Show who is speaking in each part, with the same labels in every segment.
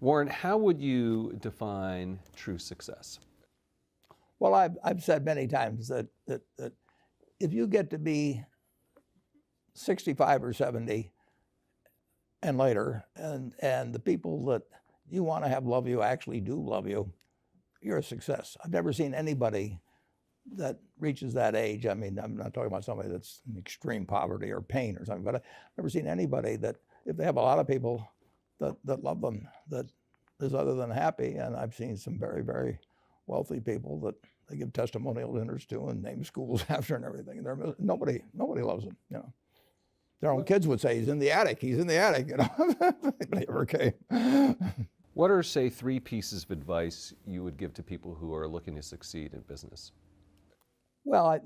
Speaker 1: Warren, how would you define true success?
Speaker 2: Well, I've said many times that if you get to be 65 or 70 and later, and the people that you want to have love you actually do love you, you're a success. I've never seen anybody that reaches that age. I mean, I'm not talking about somebody that's in extreme poverty or pain or something, but I've never seen anybody that, if they have a lot of people that love them, that is other than happy. And I've seen some very, very wealthy people that they give testimonial dinners to and name schools after and everything. And nobody loves them, you know. Their own kids would say, he's in the attic, you know. But he never came.
Speaker 1: What are, say, 3 pieces of advice you would give to people who are looking to succeed in business?
Speaker 2: Well,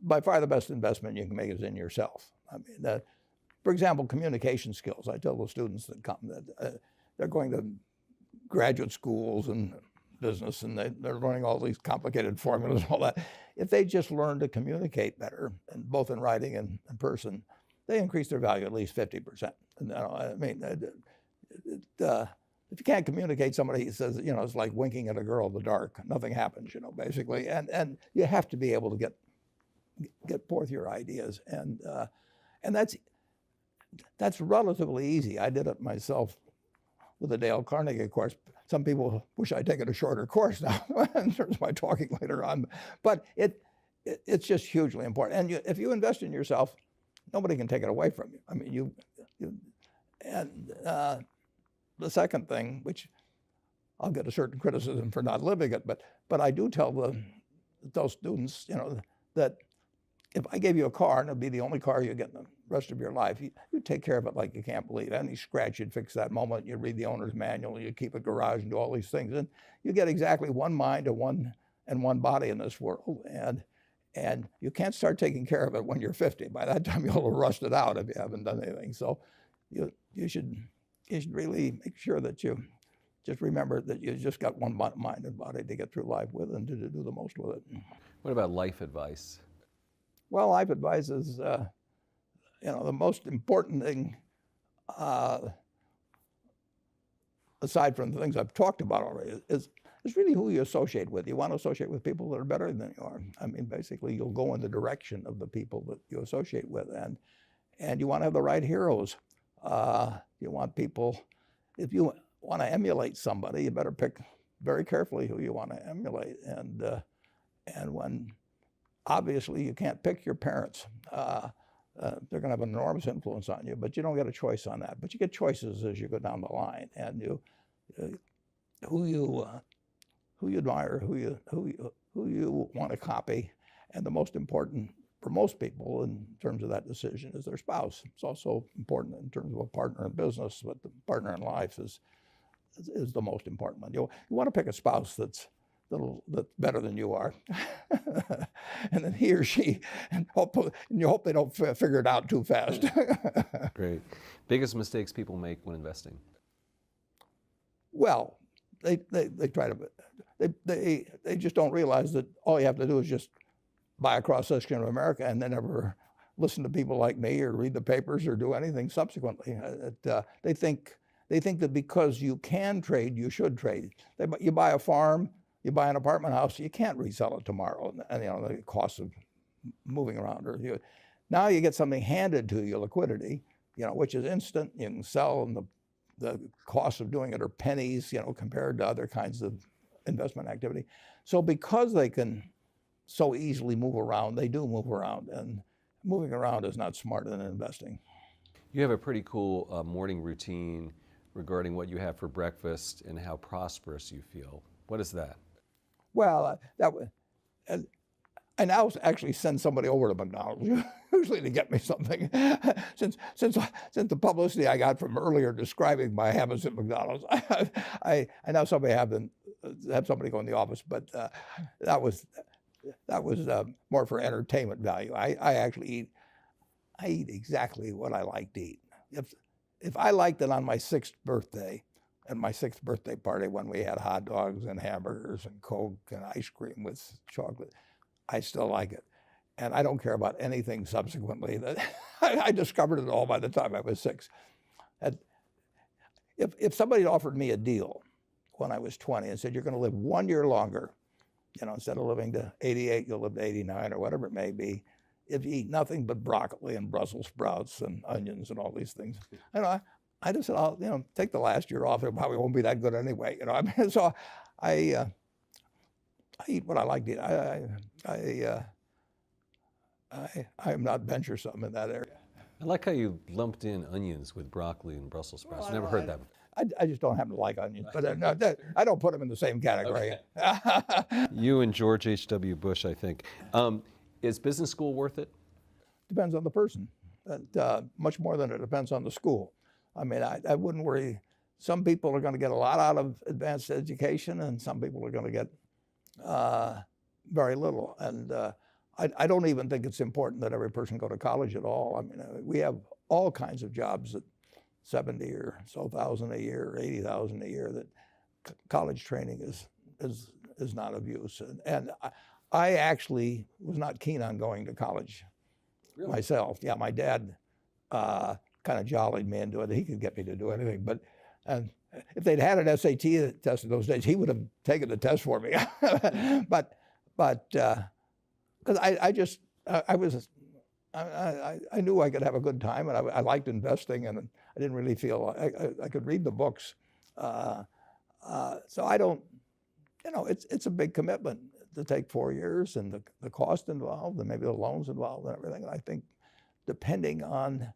Speaker 2: by far the best investment you can make is in yourself. I mean, for example, communication skills. I tell the students that come that they're going to graduate schools and business, and they're learning all these complicated formulas and all that. If they just learn to communicate better, and both in writing and in person, they increase their value at least 50%. And, I mean, if you can't communicate, somebody says, you know, it's like winking at a girl in the dark. Nothing happens, you know, basically. And you have to be able to get forth your ideas, and that's relatively easy. I did it myself with the Dale Carnegie course. Some people wish I'd taken a shorter course now in terms of my talking later on. But it's just hugely important. And if you invest in yourself, nobody can take it away from you. I mean, the second thing, which I'll get a certain criticism for not living it, but I do tell those students, you know, that if I gave you a car and it'd be the only car you get in the rest of your life, you take care of it like you can't believe. Any scratch, you'd fix that moment. You read the owner's manual. You keep a garage and do all these things, and you get exactly one mind and one body in this world. And you can't start taking care of it when you're 50. By that time, you'll have rusted out if you haven't done anything. So you should really make sure that you just remember that you just got one mind and body to get through life with and to do the most with it.
Speaker 1: What about life advice?
Speaker 2: Well, life advice is, you know, the most important thing, aside from the things I've talked about already, is really who you associate with. You want to associate with people that are better than you are. I mean, basically, you'll go in the direction of the people that you associate with, and you want to have the right heroes. You want people, if you want to emulate somebody, you better pick very carefully who you want to emulate. And when obviously you can't pick your parents. They're going to have an enormous influence on you, but you don't get a choice on that. But you get choices as you go down the line, and who you admire, who you want to copy, and the most important for most people in terms of that decision is their spouse. It's also important in terms of a partner in business, but the partner in life is the most important one. You want to pick a spouse that's better than you are, and then he or she, and you hope they don't figure it out too fast.
Speaker 1: Great. Biggest mistakes people make when investing?
Speaker 2: Well, they try to, they just don't realize that all you have to do is just buy a cross-section of America and then never listen to people like me or read the papers or do anything subsequently. They think that because you can trade, you should trade. You buy a farm, you buy an apartment house, you can't resell it tomorrow, and you know the cost of moving around. Now you get something handed to you, liquidity, you know, which is instant. You can sell, and the cost of doing it are pennies, you know, compared to other kinds of investment activity. So because they can so easily move around, they do move around, and moving around is not smarter than investing.
Speaker 1: You have a pretty cool morning routine regarding what you have for breakfast and how prosperous you feel. What is that?
Speaker 2: Well, I now actually send somebody over to McDonald's usually to get me something. Since the publicity I got from earlier describing my habits at McDonald's, I now have somebody go in the office, but that was more for entertainment value. I eat exactly what I like to eat. If I liked it on my 6th birthday, at my 6th birthday party when we had hot dogs and hamburgers and Coke and ice cream with chocolate, I still like it. And I don't care about anything subsequently. I discovered it all by the time I was 6. if somebody offered me a deal when I was 20 and said, you're going to live 1 year longer, instead of living to 88, you'll live to 89 or whatever it may be, if you eat nothing but broccoli and Brussels sprouts and onions and all these things. I just said, I'll take the last year off. It probably won't be that good anyway. I mean, so I eat what I like to eat. I'm not venturesome in that area.
Speaker 1: I like how you lumped in onions with broccoli and Brussels sprouts. I've never heard that before.
Speaker 2: I just don't happen to like onions, but no, I don't put them in the same category.
Speaker 1: Okay. You and George H.W. Bush, I think. Is business school worth it?
Speaker 2: Depends on the person, much more than it depends on the school. I mean, I wouldn't worry. Some people are going to get a lot out of advanced education, and some people are going to get very little. And I don't even think it's important that every person go to college at all. I mean, we have all kinds of jobs at 70 or so thousand a year, 80,000 a year that college training is not of use. And I actually was not keen on going to college myself. Yeah, my dad kind of jollied me into it. He could get me to do anything. But if they'd had an SAT test in those days, he would have taken the test for me. but because I knew I could have a good time, and I liked investing, and I didn't really feel I could read the books. So I don't, it's a big commitment to take 4 years, and the cost involved, and maybe the loans involved, and everything. And I think, depending on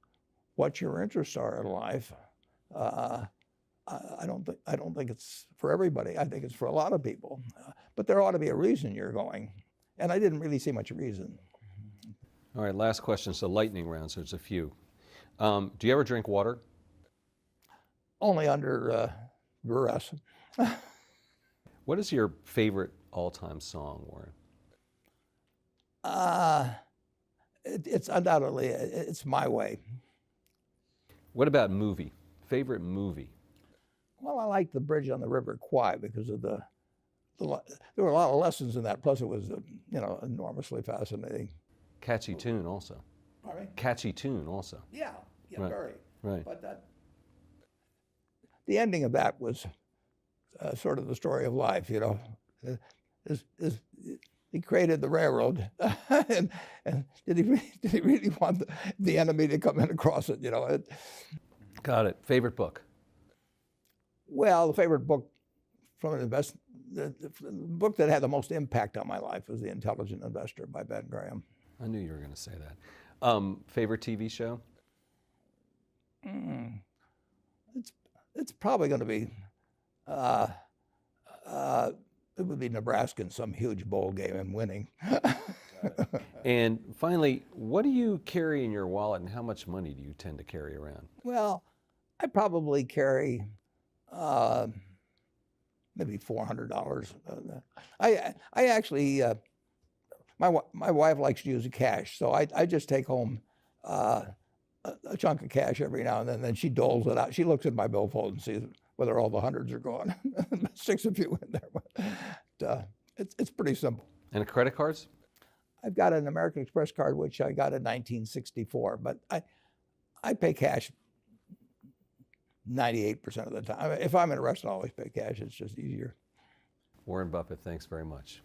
Speaker 2: what your interests are in life, I don't think it's for everybody. I think it's for a lot of people, but there ought to be a reason you're going, and I didn't really see much reason.
Speaker 1: All right, last question. So lightning round, so there's a few. Do you ever drink water?
Speaker 2: Only under duress.
Speaker 1: What is your favorite all-time song, Warren?
Speaker 2: It's undoubtedly, it's My Way.
Speaker 1: What about movie? Favorite movie?
Speaker 2: Well, I like The Bridge on the River Kwai because of there were a lot of lessons in that. Plus, it was enormously fascinating.
Speaker 1: Catchy tune also.
Speaker 2: Pardon me?
Speaker 1: Catchy tune also.
Speaker 2: Yeah,
Speaker 1: Right.
Speaker 2: Very.
Speaker 1: Right.
Speaker 2: But the ending of that was sort of the story of life. He created the railroad, and did he really want the enemy to come in across it?
Speaker 1: Got it. Favorite book?
Speaker 2: Well, the favorite book from the book that had the most impact on my life was The Intelligent Investor by Ben Graham.
Speaker 1: I knew you were going to say that. Favorite TV show?
Speaker 2: It's probably going to be it would be Nebraska in some huge bowl game and winning.
Speaker 1: And finally, what do you carry in your wallet, and how much money do you tend to carry around?
Speaker 2: Well, I probably carry maybe $400. I actually my wife likes to use cash, so I just take home a chunk of cash every now and then she doles it out. She looks at my billfold and sees whether all the hundreds are gone. Sticks a few in there, but it's pretty simple.
Speaker 1: And credit cards?
Speaker 2: I've got an American Express card, which I got in 1964, but I pay cash 98% of the time. If I'm in a restaurant, I always pay cash. It's just easier.
Speaker 1: Warren Buffett, thanks very much.